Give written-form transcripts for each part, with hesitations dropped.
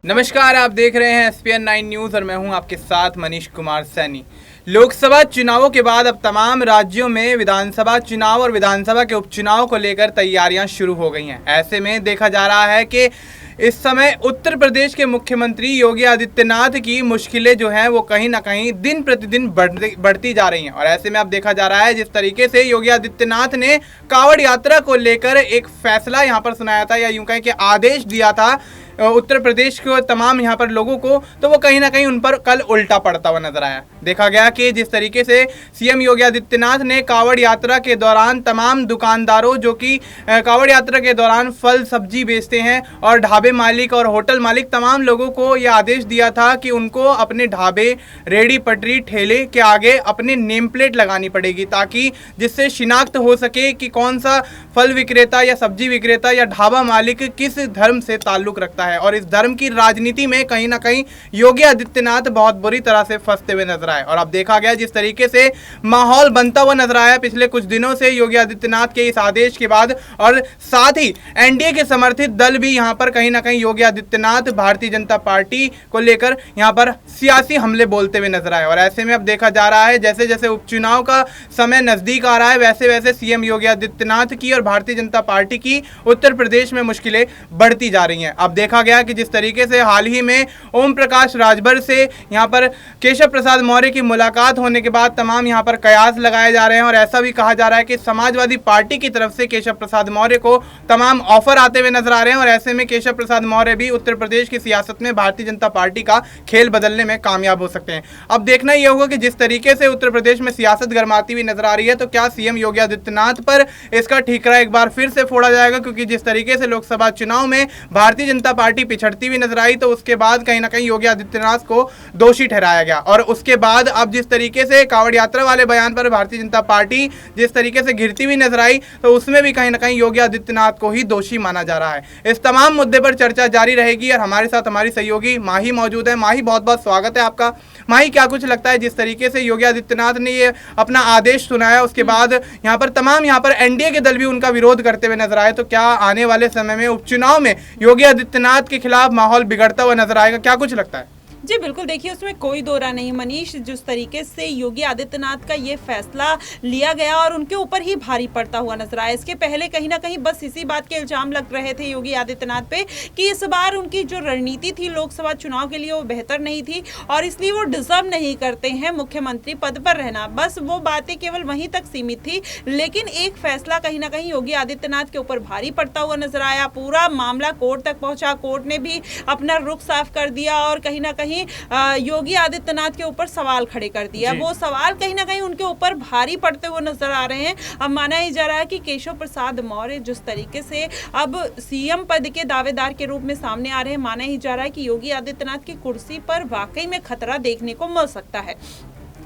नमस्कार, आप देख रहे हैं SPN 9 न्यूज़ और मैं हूं आपके साथ मनीष कुमार सैनी। लोकसभा चुनावों के बाद अब तमाम राज्यों में विधानसभा चुनाव और विधानसभा के उपचुनाव को लेकर तैयारियां शुरू हो गई हैं। ऐसे में देखा जा रहा है कि इस समय उत्तर प्रदेश के मुख्यमंत्री योगी आदित्यनाथ की मुश्किलें जो हैं वो कहीं ना कहीं दिन प्रतिदिन बढ़ती जा रही हैं। और ऐसे में अब देखा जा रहा है जिस तरीके से योगी आदित्यनाथ ने कांवड़ यात्रा को लेकर एक फैसला यहाँ पर सुनाया था, या यूं कहें कि आदेश दिया था उत्तर प्रदेश के तमाम यहाँ पर लोगों को, तो वो कहीं ना कहीं उन पर कल उल्टा पड़ता हुआ नजर आया। देखा गया कि जिस तरीके से सीएम योगी आदित्यनाथ ने कांवड़ यात्रा के दौरान तमाम दुकानदारों जो कि कांवड़ यात्रा के दौरान फल सब्जी बेचते हैं और ढाबे मालिक और होटल मालिक, तमाम लोगों को यह आदेश दिया था कि उनको अपने ढाबे, रेडी पटरी, ठेले के आगे अपने नेम प्लेट लगानी पड़ेगी, ताकि जिससे शिनाख्त हो सके कि कौन सा फल विक्रेता या सब्जी विक्रेता या ढाबा मालिक किस धर्म से ताल्लुक रखता है। और इस धर्म की राजनीति में कहीं ना कहीं योगी आदित्यनाथ बहुत बुरी तरह से फंसते हुए नजर आए। और अब देखा गया जिस तरीके से माहौल बनता हुआ नजर आया पिछले कुछ दिनों से योगी आदित्यनाथ के इस आदेश के बाद, और साथ ही एनडीए के समर्थित दल भी यहां पर कहीं ना कहीं योगी आदित्यनाथ, भारतीय जनता पार्टी को लेकर यहां पर सियासी हमले बोलते हुए नजर आए। और ऐसे में अब देखा जा रहा है जैसे जैसे उपचुनाव का समय नजदीक आ रहा है, वैसे वैसे सीएम योगी आदित्यनाथ की और भारतीय जनता पार्टी की उत्तर प्रदेश में मुश्किलें बढ़ती जा रही हैं। अब देखा गया कि जिस तरीके से हाल ही में ओम प्रकाश राजभर से यहां पर केशव प्रसाद मौर्य की मुलाकात होने के बाद तमाम यहां पर कयास लगाए जा रहे हैं, और ऐसा भी कहा जा रहा है कि समाजवादी पार्टी की तरफ से केशव प्रसाद मौर्य को तमाम ऑफर आते हुए नजर आ रहे हैं। और ऐसे में केशव प्रसाद मौर्य भी उत्तर प्रदेश की सियासत में भारतीय जनता पार्टी का खेल बदलने में कामयाब हो सकते हैं। अब देखना यह होगा कि जिस तरीके से उत्तर प्रदेश में सियासत गरमाती हुई नजर आ रही है, तो क्या सीएम योगी आदित्यनाथ पर इसका ठीकरा एक बार फिर से फोड़ा जाएगा, क्योंकि जिस तरीके से लोकसभा चुनाव में भारतीय जनता पार्टी पिछड़ती हुई नजर आई, तो उसके बाद कहीं ना कहीं योगी आदित्यनाथ को दोषी ठहराया गया। और उसके बाद अब जिस तरीके से कांवड़ यात्रा वाले बयान पर भारतीय जनता पार्टी जिस तरीके से घिरती हुई नजर आई, तो उसमें भी कहीं ना कहीं योगी आदित्यनाथ को ही दोषी माना जा रहा है। इस तमाम मुद्दे पर चर्चा जारी रहेगी और हमारे साथ हमारी सहयोगी माही मौजूद है। माही, बहुत बहुत स्वागत है आपका। माही, क्या कुछ लगता है जिस तरीके से योगी आदित्यनाथ ने ये अपना आदेश सुनाया, उसके बाद यहाँ पर तमाम यहाँ पर एनडीए के दल भी उनका विरोध करते हुए नजर आए, तो क्या आने वाले समय में उपचुनाव में योगी आदित्यनाथ के खिलाफ माहौल बिगड़ता हुआ नजर आएगा? क्या कुछ लगता है? जी बिल्कुल, देखिए उसमें कोई दो राय नहीं मनीष। जिस तरीके से योगी आदित्यनाथ का ये फैसला लिया गया और उनके ऊपर ही भारी पड़ता हुआ नजर आया। इसके पहले कहीं ना कहीं बस इसी बात के इल्जाम लग रहे थे योगी आदित्यनाथ पे कि इस बार उनकी जो रणनीति थी लोकसभा चुनाव के लिए वो बेहतर नहीं थी और इसलिए वो डिजर्व नहीं करते हैं मुख्यमंत्री पद पर रहना। बस वो बातें केवल वहीं तक सीमित थी, लेकिन एक फैसला कहीं ना कहीं योगी आदित्यनाथ के ऊपर भारी पड़ता हुआ नजर आया। पूरा मामला कोर्ट तक पहुंचा, कोर्ट ने भी अपना रुख साफ कर दिया और कहीं ना कहीं योगी आदित्यनाथ के ऊपर सवाल खड़े कर दिया। वो सवाल कहीं ना कहीं उनके ऊपर भारी पड़ते हुए नजर आ रहे हैं। अब माना ही जा रहा है कि केशव प्रसाद मौर्य जिस तरीके से अब सीएम पद के दावेदार के रूप में सामने आ रहे हैं, माना ही जा रहा है कि योगी आदित्यनाथ की कुर्सी पर वाकई में खतरा देखने को मिल सकता है,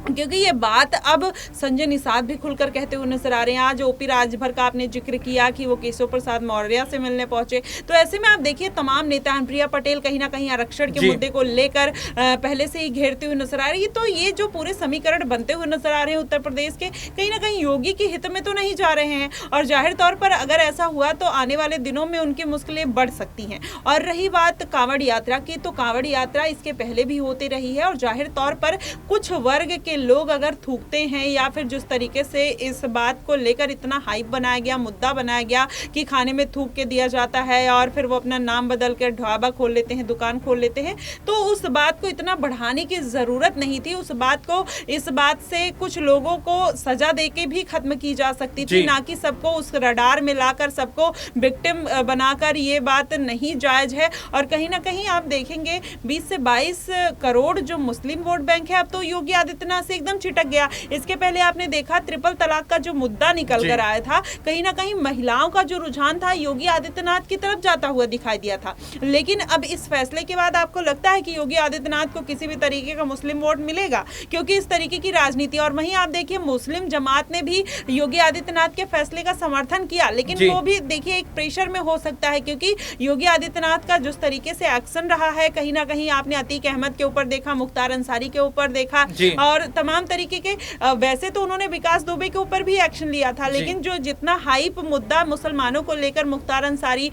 क्योंकि ये बात अब संजय निषाद भी खुलकर कहते हुए नजर आ रहे हैं। आज ओपी राजभर का आपने जिक्र किया कि वो केशव प्रसाद मौर्य से मिलने पहुंचे, तो ऐसे में आप देखिए तमाम नेता, प्रिया पटेल कहीं ना कहीं आरक्षण के मुद्दे को लेकर पहले से ही घेरते हुए नजर आ रही है। तो ये जो पूरे समीकरण बनते हुए नजर आ रहे हैं उत्तर प्रदेश के, कहीं ना कहीं योगी के हित में तो नहीं जा रहे हैं। और जाहिर तौर पर अगर ऐसा हुआ तो आने वाले दिनों में उनकी मुश्किलें बढ़ सकती हैं। और रही बात कांवड़ यात्रा की, तो कांवड़ यात्रा इसके पहले भी होती रही है और जाहिर तौर पर कुछ वर्ग के लोग अगर थूकते हैं या फिर जिस तरीके से इस बात को लेकर इतना हाइप बनाया गया, मुद्दा बनाया गया कि खाने में थूक के दिया जाता है और फिर वो अपना नाम बदल कर ढाबा खोल लेते हैं, दुकान खोल लेते हैं, तो उस बात को इतना बढ़ाने की जरूरत नहीं थी। उस बात को, इस बात से कुछ लोगों को सजा देके भी खत्म की जा सकती थी, ना कि सबको उस रडार में लाकर सबको विक्टिम बनाकर। ये बात नहीं जायज है। और कहीं ना कहीं आप देखेंगे 20 से 22 करोड़ जो मुस्लिम वोट बैंक है, अब तो योगी आदित्यनाथ से एकदम चिटक गया। इसके पहले आपने देखा ट्रिपल तलाक का जो मुद्दा निकल कर आया था, कहीं ना कहीं महिलाओं का जो रुझान था योगी आदित्यनाथ की तरफ जाता हुआ दिखाई दिया था। लेकिन अब इस फैसले के बाद आपको लगता है कि योगी आदित्यनाथ को किसी भी तरीके का मुस्लिम वोट मिलेगा, क्योंकि इस तरीके की राजनीति। और वहीं आप देखिए मुस्लिम जमात ने भी योगी आदित्यनाथ के फैसले का समर्थन किया, लेकिन वो भी देखिए एक प्रेशर में हो सकता है, क्योंकि योगी आदित्यनाथ का जिस तरीके से एक्शन रहा है, कहीं ना कहीं आपने अतीक अहमद के ऊपर देखा, मुख्तार अंसारी के ऊपर देखा और तमाम तरीके के, वैसे तो उन्होंने विकास दुबे के ऊपर भी एक्शन लिया था, लेकिन जो जितना हाइप मुद्दा मुसलमानों को लेकर मुख्तार अंसारी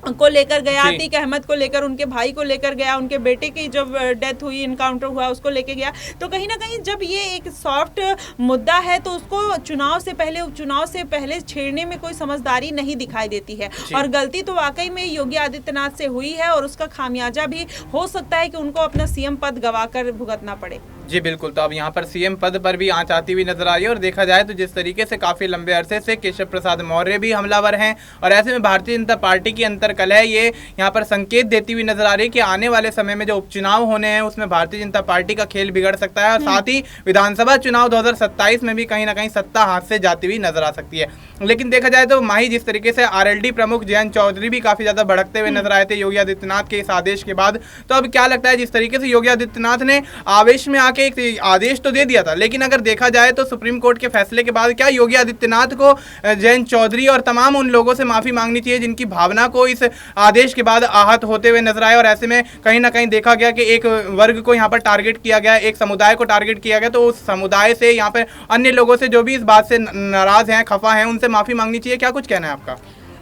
को लेकर गया, जी। अतीक अहमद को लेकर, उनके भाई को लेकर गया, उनके बेटे की जब डेथ हुई, इनकाउंटर हुआ, उसको लेके गया। तो कहीं ना कहीं जब ये एक सॉफ्ट मुद्दा है तो उसको चुनाव से पहले, उपचुनाव से पहले छेड़ने में कोई समझदारी नहीं दिखाई देती है। और गलती तो वाकई में योगी आदित्यनाथ से हुई है और उसका खामियाजा भी हो सकता है कि उनको अपना सीएम पद गवाकर भुगतना पड़े। जी बिल्कुल, तो अब यहाँ पर सीएम पद पर भी आंच आती हुई नजर आ रही है और देखा जाए तो जिस तरीके से काफी लंबे अरसे से केशव प्रसाद मौर्य भी हमलावर हैं और ऐसे में भारतीय जनता पार्टी की अंतर्कलह ये यहाँ पर संकेत देती हुई नजर आ रही है कि आने वाले समय में जो उपचुनाव होने हैं उसमें भारतीय जनता पार्टी का खेल बिगड़ सकता है और साथ ही विधानसभा चुनाव 2027 में भी कहीं ना कहीं सत्ता हाथ से जाती हुई नजर आ सकती है। लेकिन देखा जाए तो माही जिस तरीके से आरएलडी प्रमुख जयंत चौधरी भी काफी ज्यादा भड़कते हुए नजर आए थे योगी आदित्यनाथ के इस आदेश के बाद, तो अब क्या लगता है जिस तरीके से योगी आदित्यनाथ ने आवेश में आके एक आदेश तो दे दिया था, लेकिन अगर देखा जाए तो सुप्रीम कोर्ट के फैसले के बाद क्या योगी आदित्यनाथ को जयंत चौधरी और तमाम उन लोगों से माफी मांगनी चाहिए जिनकी भावना को इस आदेश के बाद आहत होते हुए नजर आए और ऐसे में कहीं ना कहीं देखा गया कि एक वर्ग को यहाँ पर टारगेट किया गया, एक समुदाय को टारगेट किया गया, तो उस समुदाय से यहाँ पर अन्य लोगों से जो भी इस बात से नाराज हैं, खफा हैं, उनसे माफी मांगनी चाहिए। क्या कुछ कहना है आपका?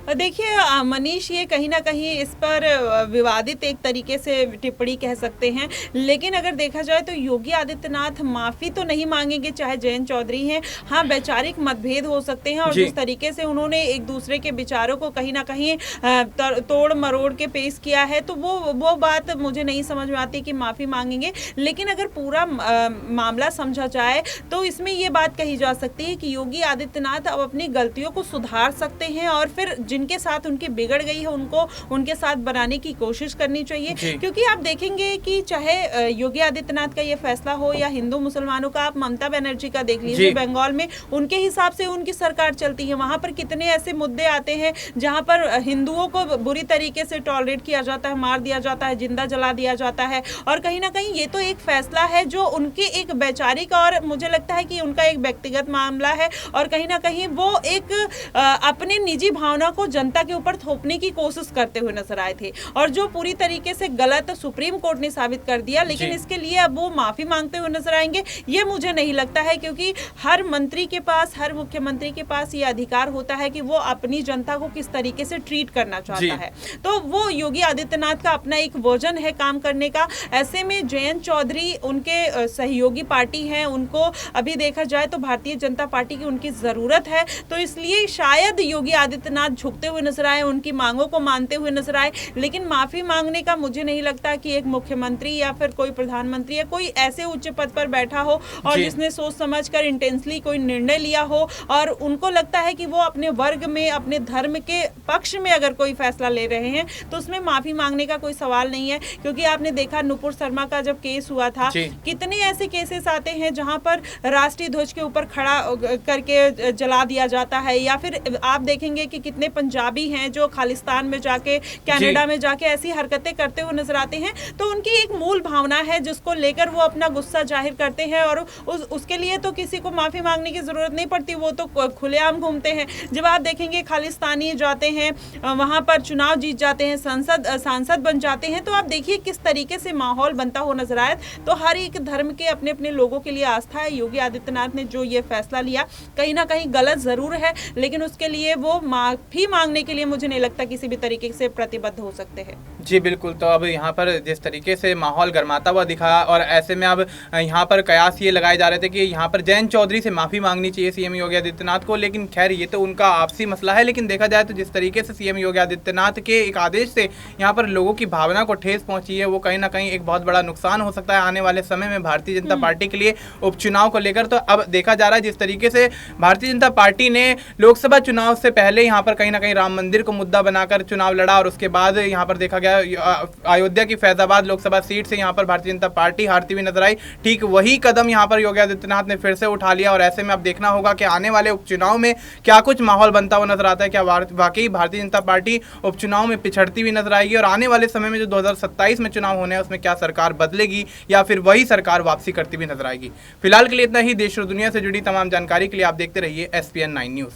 देखिए मनीष, ये कहीं ना कहीं इस पर विवादित एक तरीके से टिप्पणी कह सकते हैं, लेकिन अगर देखा जाए तो योगी आदित्यनाथ माफ़ी तो नहीं मांगेंगे चाहे जयंत चौधरी हैं। हाँ, वैचारिक मतभेद हो सकते हैं और जिस तरीके से उन्होंने एक दूसरे के विचारों को कहीं ना कहीं तोड़ मरोड़ के पेश किया है तो वो बात मुझे नहीं समझ में आती कि माफ़ी मांगेंगे। लेकिन अगर पूरा मामला समझा जाए तो इसमें ये बात कही जा सकती है कि योगी आदित्यनाथ अब अपनी गलतियों को सुधार सकते हैं और फिर जिनके साथ उनकी बिगड़ गई है उनको उनके साथ बनाने की कोशिश करनी चाहिए। क्योंकि आप देखेंगे कि चाहे योगी आदित्यनाथ का ये फैसला हो या हिंदू मुसलमानों का, आप ममता बनर्जी का देख लीजिए, बंगाल में उनके हिसाब से उनकी सरकार चलती है। वहां पर कितने ऐसे मुद्दे आते हैं जहां पर हिंदुओं को बुरी तरीके से टॉलरेट किया जाता है, मार दिया जाता है, जिंदा जला दिया जाता है। और कहीं ना कहीं ये तो एक फैसला है जो उनके एक वैचारिक और मुझे लगता है कि उनका एक व्यक्तिगत मामला है और कहीं ना कहीं वो एक अपने निजी भावना को जनता के ऊपर थोपने की कोशिश करते हुए नजर आए थे और जो पूरी तरीके से गलत सुप्रीम कोर्ट ने साबित कर दिया। लेकिन इसके लिए अब वो माफी मांगते हुए नजर आएंगे, ये मुझे नहीं लगता है, क्योंकि हर मंत्री के पास, हर मुख्यमंत्री के पास ये अधिकार होता है कि वो अपनी जनता को किस तरीके से ट्रीट करना चाहता है। तो वो योगी आदित्यनाथ का अपना एक वर्जन है काम करने का। ऐसे में जयंत चौधरी उनके सहयोगी पार्टी हैं, उनको अभी देखा जाए तो भारतीय जनता पार्टी की उनकी जरूरत है, तो इसलिए शायद योगी आदित्यनाथ झुकते हुए नजर आए, उनकी मांगों को मानते हुए नजर आए। लेकिन माफी मांगने का मुझे नहीं लगता कि एक मुख्यमंत्री या फिर कोई प्रधानमंत्री या कोई ऐसे उच्च पद पर बैठा हो और जिसने सोच समझकर इंटेंसली कोई निर्णय लिया हो और उनको लगता है कि वो अपने वर्ग में, अपने धर्म के पक्ष में अगर कोई फैसला ले रहे हैं तो उसमें माफी मांगने का कोई सवाल नहीं है। क्योंकि आपने देखा नुपुर शर्मा का जब केस हुआ था, कितने ऐसे केसेस आते हैं जहां पर राष्ट्रीय ध्वज के ऊपर खड़ा करके जला दिया जाता है, या फिर आप देखेंगे कि कितने पंजाबी हैं जो खालिस्तान में जाके, कनाडा में जाके ऐसी हरकतें करते हुए नजर आते हैं। तो उनकी एक मूल भावना है जिसको लेकर वो अपना गुस्सा जाहिर करते हैं और उसके लिए तो किसी को माफी मांगने की जरूरत नहीं पड़ती, वो तो खुलेआम घूमते हैं। जब आप देखेंगे खालिस्तानी जाते हैं वहां पर चुनाव जीत जाते हैं, सांसद बन जाते हैं, तो आप देखिए किस तरीके से माहौल बनता हुआ नजर आया। तो हर एक धर्म के अपने अपने लोगों के लिए आस्था है। योगी आदित्यनाथ ने जो ये फैसला लिया कहीं ना कहीं गलत जरूर है, लेकिन उसके लिए वो माफी मांगने के लिए मुझे नहीं लगता किसी भी तरीके से प्रतिबद्ध हो सकते हैं। जी बिल्कुल, तो अब यहाँ पर जिस तरीके से माहौल गर्माता हुआ दिखा और ऐसे में अब यहाँ पर कयास ये लगाए जा रहे थे कि यहाँ पर जयंत चौधरी से माफ़ी मांगनी चाहिए सीएम योगी आदित्यनाथ को, लेकिन खैर ये तो उनका आपसी मसला है। लेकिन देखा जाए तो जिस तरीके से सीएम योगी आदित्यनाथ के एक आदेश से यहाँ पर लोगों की भावना को ठेस पहुंची है, वो कहीं ना कहीं एक बहुत बड़ा नुकसान हो सकता है आने वाले समय में भारतीय जनता पार्टी के लिए उपचुनाव को लेकर। तो अब देखा जा रहा है जिस तरीके से भारतीय जनता पार्टी ने लोकसभा चुनाव से पहले यहाँ पर कहीं ना कहीं राम मंदिर को मुद्दा बनाकर चुनाव लड़ा और उसके बाद यहाँ पर देखा गया अयोध्या की फैजाबाद लोकसभा सीट से यहाँ पर भारतीय जनता पार्टी हारती हुई नजर आई। ठीक वही कदम यहाँ पर योगी आदित्यनाथ ने फिर से उठा लिया और ऐसे में अब देखना होगा कि आने वाले उपचुनाव में क्या कुछ माहौल बनता हुआ नजर आता है। क्या वाकई भारतीय जनता पार्टी उपचुनाव में पिछड़ती हुई नजर आएगी और आने वाले समय में जो 2027 में चुनाव होने हैं उसमें क्या सरकार बदलेगी या फिर वही सरकार वापसी करती हुई नजर आएगी। फिलहाल के लिए इतना ही। देश और दुनिया से जुड़ी तमाम जानकारी के लिए आप देखते रहिए SPN9 न्यूज।